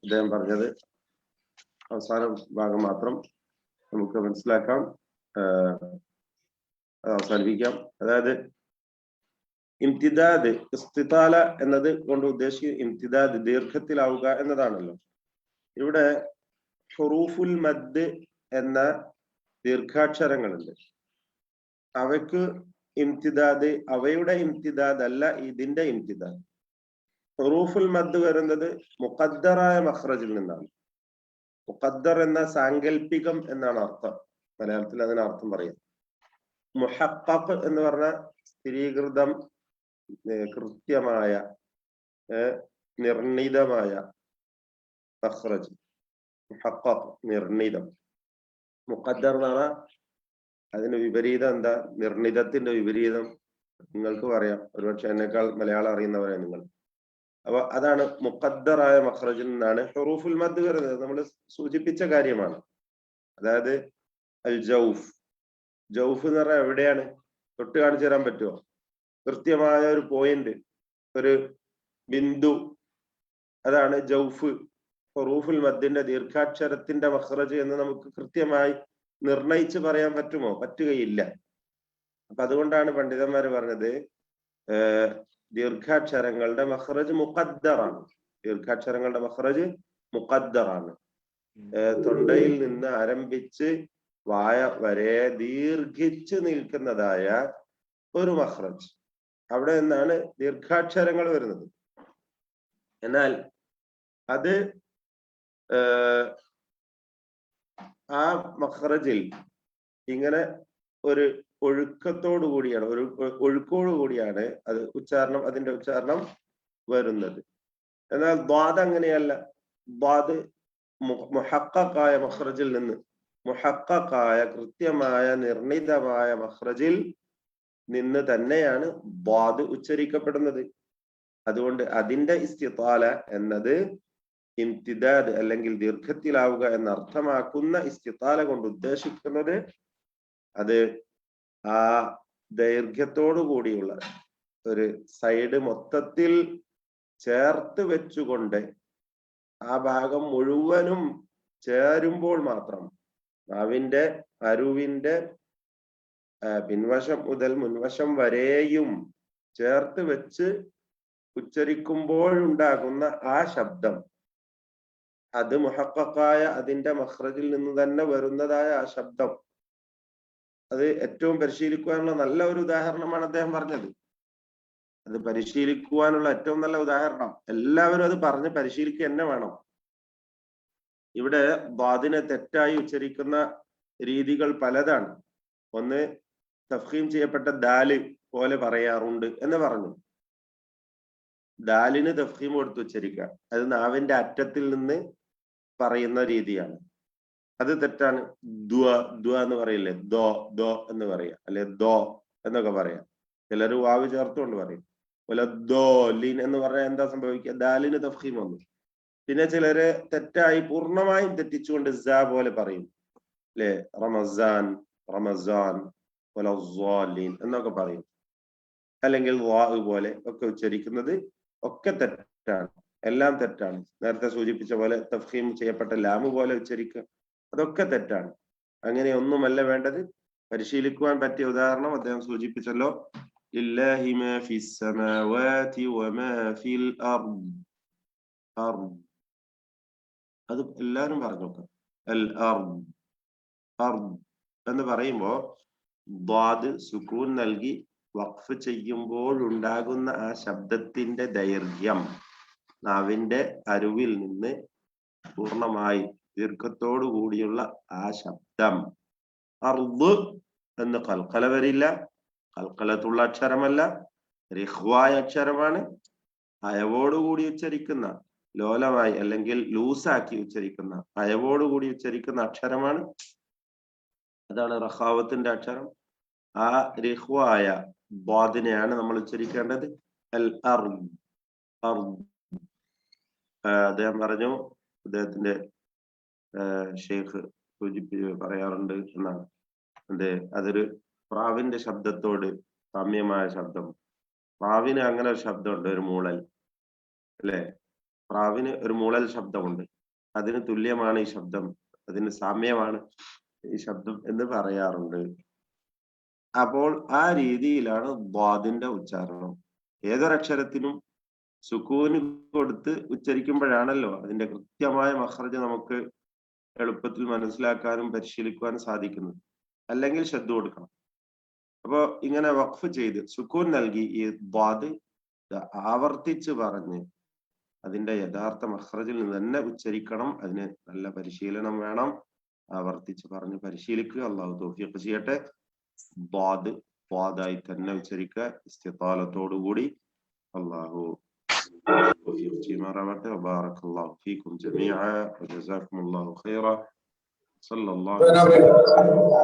അദ്ദേഹം പറഞ്ഞത്. അവസാന ഭാഗം മാത്രം നമുക്ക് മനസ്സിലാക്കാം, അവസാനിപ്പിക്കാം. അതായത് ഇംതിദാദ്, ഇസ്തിതാല എന്നത് കൊണ്ട് ഉദ്ദേശിക്കുന്നത് ഇംതിദാദ് ദീർഘത്തിലാവുക എന്നതാണല്ലോ. ഇവിടെ ഹുറൂഫുൽ മദ് എന്ന ദീർഘാക്ഷരങ്ങളുണ്ട്. അവയ്ക്ക് ഇംതിദാദ്, അവയുടെ ഇംതിദാദ് അല്ല ഇതിന്റെ ഇംതിദാദ്. ഹുറൂഫുൽ മദ് വരുന്നത് മുഖദ്ദറായ മഖ്റജിൽ നിന്നാണ്. മുഖദ്ദർ എന്ന സാങ്കല്പികം എന്നാണ് അർത്ഥം. മലയാളത്തിൽ അതിന് അർത്ഥം പറയാം. മുഹഖഖ് എന്ന് പറഞ്ഞ സ്ഥിരീകൃതം, കൃത്യമായ, നിർണിതമായ മഖ്റജ്. മുഹഖഖ് നിർണിതം. മുഖദ്ദർ എന്ന് പറഞ്ഞാൽ അതിന് വിപരീതം എന്താ? നിർണിതത്തിന്റെ വിപരീതം നിങ്ങൾക്ക് പറയാം, ഒരുപക്ഷെ എന്നെക്കാൾ മലയാളം അറിയുന്നവരാണ് നിങ്ങൾ. അപ്പൊ അതാണ് മുഖദ്ദറായ മഖ്റജിൽ നിന്നാണ് ഹുറൂഫുൽ മദ് വരുന്നത്. നമ്മൾ സൂചിപ്പിച്ച കാര്യമാണ്. അതായത് അൽ ജൗഫ്, ജൗഫ് എന്ന് പറഞ്ഞാൽ എവിടെയാണ്? തൊട്ട് കാണിച്ചു തരാൻ പറ്റുമോ? കൃത്യമായ ഒരു പോയിന്റ്, ഒരു ബിന്ദു, അതാണ് ജൗഫ്. ഹുറൂഫുൽ മദ്ദിന്റെ ദീർഘാക്ഷരത്തിന്റെ മഖ്റജ് എന്ന് നമുക്ക് കൃത്യമായി നിർണയിച്ച് പറയാൻ പറ്റുമോ? പറ്റുകയില്ല. അപ്പൊ അതുകൊണ്ടാണ് പണ്ഡിതന്മാർ പറഞ്ഞത് ദീർഘാക്ഷരങ്ങളുടെ മഖ്റജ് മുഖദ്ദറാണ്. ദീർഘാക്ഷരങ്ങളുടെ മഖ്റജ് മുഖദ്ദറാണ്. തൊണ്ടയിൽ നിന്ന് ആരംഭിച്ച് വായ വരെ ദീർഘിച്ച് നിൽക്കുന്നതായ ഒരു മഖ്റജ്, അവിടെ നിന്നാണ് ദീർഘാക്ഷരങ്ങൾ വരുന്നത്. എന്നാൽ അത് ആ മഖ്റജിൽ ഇങ്ങനെ ഒരു ഒഴുക്കത്തോടു കൂടിയാണ്, ഒരു ഒഴുക്കോടു കൂടിയാണ് അത് ഉച്ചാരണം, അതിന്റെ ഉച്ചാരണം വരുന്നത്. എന്നാൽ ദ്വാദ് അങ്ങനെയല്ല. ദ്വാദ് മുഹഖഖായ മഖ്റജിൽ നിന്ന്, മുഹഖഖായ കൃത്യമായ നിർണിതമായ മഖ്റജിൽ നിന്ന് തന്നെയാണ് ദ്വാദ് ഉച്ചരിക്കപ്പെടുന്നത്. അതുകൊണ്ട് അതിന്റെ ഇസ്തിതാല എന്നത് ഇംതിദാദ് അല്ലെങ്കിൽ ദീർഘത്തിലാവുക എന്ന് അർത്ഥമാക്കുന്ന ഇസ്തിതാല കൊണ്ട് ഉദ്ദേശിക്കുന്നത് അത് ആ ദൈർഘ്യത്തോടു കൂടിയുള്ള ഒരു സൈഡ് മൊത്തത്തിൽ ചേർത്ത് വെച്ചുകൊണ്ട് ആ ഭാഗം മുഴുവനും ചേരുമ്പോൾ മാത്രം, നാവിന്റെ അരുവിന്റെ പിൻവശം മുതൽ മുൻവശം വരെയും ചേർത്ത് വെച്ച് ഉച്ചരിക്കുമ്പോഴുണ്ടാകുന്ന ആ ശബ്ദം, അത് മുഹഖഖായ അതിന്റെ മഖ്റജിൽ നിന്ന് തന്നെ വരുന്നതായ ആ ശബ്ദം, അത് ഏറ്റവും പരിശീലിക്കുവാനുള്ള നല്ല ഒരു ഉദാഹരണമാണ് അദ്ദേഹം പറഞ്ഞത്. അത് പരിശീലിക്കുവാനുള്ള ഏറ്റവും നല്ല ഉദാഹരണം, എല്ലാവരും അത് പറഞ്ഞ് പരിശീലിക്കുക തന്നെ വേണം. ഇവിടെ ദ്വാദിനെ തെറ്റായി ഉച്ചരിക്കുന്ന രീതികൾ പലതാണ്. ഒന്ന്, തഫ്ഖീം ചെയ്യപ്പെട്ട ദാല് പോലെ പറയാറുണ്ട് എന്ന് പറഞ്ഞു. ദാലിന് തഫ്ഖീം കൊടുത്ത് ഉച്ചരിക്കുക, അത് നാവിന്റെ അറ്റത്തിൽ നിന്ന് പറയുന്ന രീതിയാണ്. അത് തെറ്റാണ്. ദ്വ എന്ന് പറയില്ലേ, ദോ ദോ എന്ന് പറയാം, അല്ലെ ദോ എന്നൊക്കെ പറയാം. ചിലർ വാവ് ചേർത്തുകൊണ്ട് പറയും. അതുപോലെ ദോ ലീൻ എന്ന് പറഞ്ഞാൽ എന്താ സംഭവിക്കുക? ദാലിന് തഫ്ഖീം വന്നു. പിന്നെ ചിലര് തെറ്റായി പൂർണ്ണമായും തെറ്റിച്ചുകൊണ്ട് സ പോലെ പറയും, അല്ലെ, റമസാൻ, റമസാൻ, എന്നൊക്കെ പറയും. അല്ലെങ്കിൽ വാ പോലെ ഒക്കെ ഉച്ചരിക്കുന്നത് ഒക്കെ തെറ്റാണ്, എല്ലാം തെറ്റാണ്. നേരത്തെ സൂചിപ്പിച്ച പോലെ തഫ്ഖീം ചെയ്യപ്പെട്ട ലാമ് പോലെ ഉച്ചരിക്കുക, അതൊക്കെ തെറ്റാണ്. അങ്ങനെ ഒന്നുമല്ല വേണ്ടത്. പരിശീലിക്കുവാൻ പറ്റിയ ഉദാഹരണം അദ്ദേഹം സൂചിപ്പിച്ചല്ലോ, ലില്ലാഹി മാ ഫിസ് സമാവാതി വമാ ഫിൽ അർദ്. അത് എല്ലാവരും പറഞ്ഞു നോക്കാം. അൽ അർദ്, അർദ് എന്ന് പറയുമ്പോ ദ്വാദ് സുക്കൂൻ നൽകി വഖഫ് ചെയ്യുമ്പോഴുണ്ടാകുന്ന ആ ശബ്ദത്തിന്റെ ദൈർഘ്യം, നാവിന്റെ അരുവിൽ നിന്ന് പൂർണ്ണമായി ദീർഘത്തോടു കൂടിയുള്ള ആ ശബ്ദം, അർദ് എന്ന് കൽക്കല വരില്ല. കൽക്കലത്തുള്ള അക്ഷരമല്ല, റിഖ്വായ അക്ഷരമാണ്. അയവോടുകൂടി ഉച്ചരിക്കുന്ന, ലോലമായി അല്ലെങ്കിൽ ലൂസാക്കി ഉച്ചരിക്കുന്ന, അയവോടുകൂടി ഉച്ചരിക്കുന്ന അക്ഷരമാണ്. അതാണ് റഖാവത്തിന്റെ അക്ഷരം. ആ റിഖ്വായ ദ്വാദിനെയാണ് നമ്മൾ ഉച്ചരിക്കേണ്ടത്. അൽ അർദ്, അർദ്. അദ്ദേഹം പറഞ്ഞു, അദ്ദേഹത്തിന്റെ ഷെയ്ഖ് പറയാറുണ്ട് എന്നാണ്. അതൊരു പ്രാവിന്റെ ശബ്ദത്തോട് സാമ്യമായ ശബ്ദം. പ്രാവിന് അങ്ങനെ ഒരു ശബ്ദമുണ്ട്, ഒരു മൂളൽ, അല്ലെ? പ്രാവിന് ഒരു മൂളൽ ശബ്ദമുണ്ട്, അതിന് തുല്യമാണ് ഈ ശബ്ദം, അതിന് സാമ്യമാണ് ഈ ശബ്ദം എന്ന് പറയാറുണ്ട്. അപ്പോൾ ആ രീതിയിലാണ് ദ്വാദിന്റെ ഉച്ചാരണം. ഏതൊരക്ഷരത്തിനും സുക്കൂന് കൊടുത്ത് ഉച്ചരിക്കുമ്പോഴാണല്ലോ അതിന്റെ കൃത്യമായ മഖ്റജ് നമുക്ക് എളുപ്പത്തിൽ മനസ്സിലാക്കാനും പരിശീലിക്കുവാനും സാധിക്കുന്നത്. അല്ലെങ്കിൽ ശ്രദ്ധ കൊടുക്കണം. അപ്പോ ഇങ്ങനെ വഖഫ് ചെയ്ത് സുക്കൂൻ നൽകി ഈ ദ്വാദ് ആവർത്തിച്ച് പറഞ്ഞ് അതിന്റെ യഥാർത്ഥ മഖ്റജിൽ നിന്ന് തന്നെ ഉച്ചരിക്കണം. അതിന് നല്ല പരിശീലനം വേണം. ആവർത്തിച്ച് പറഞ്ഞ് പരിശീലിക്കുക. അള്ളാഹു തൗഫീഖ് ചെയ്യട്ടെ. ദ്വാദ് ദ്വാദായി തന്നെ ഉച്ചരിക്കുക ഇസ്തിതാലത്തോടുകൂടി. അള്ളാഹു തൗഫീഖ് ചെയ്യുമാറാവട്ടെ. വബാറകല്ലാഹു ഫീക്കും ജമീഅ വജസാകുമുല്ലാഹു ഖൈറ. സല്ലല്ലാഹു അലൈഹി വസല്ലം.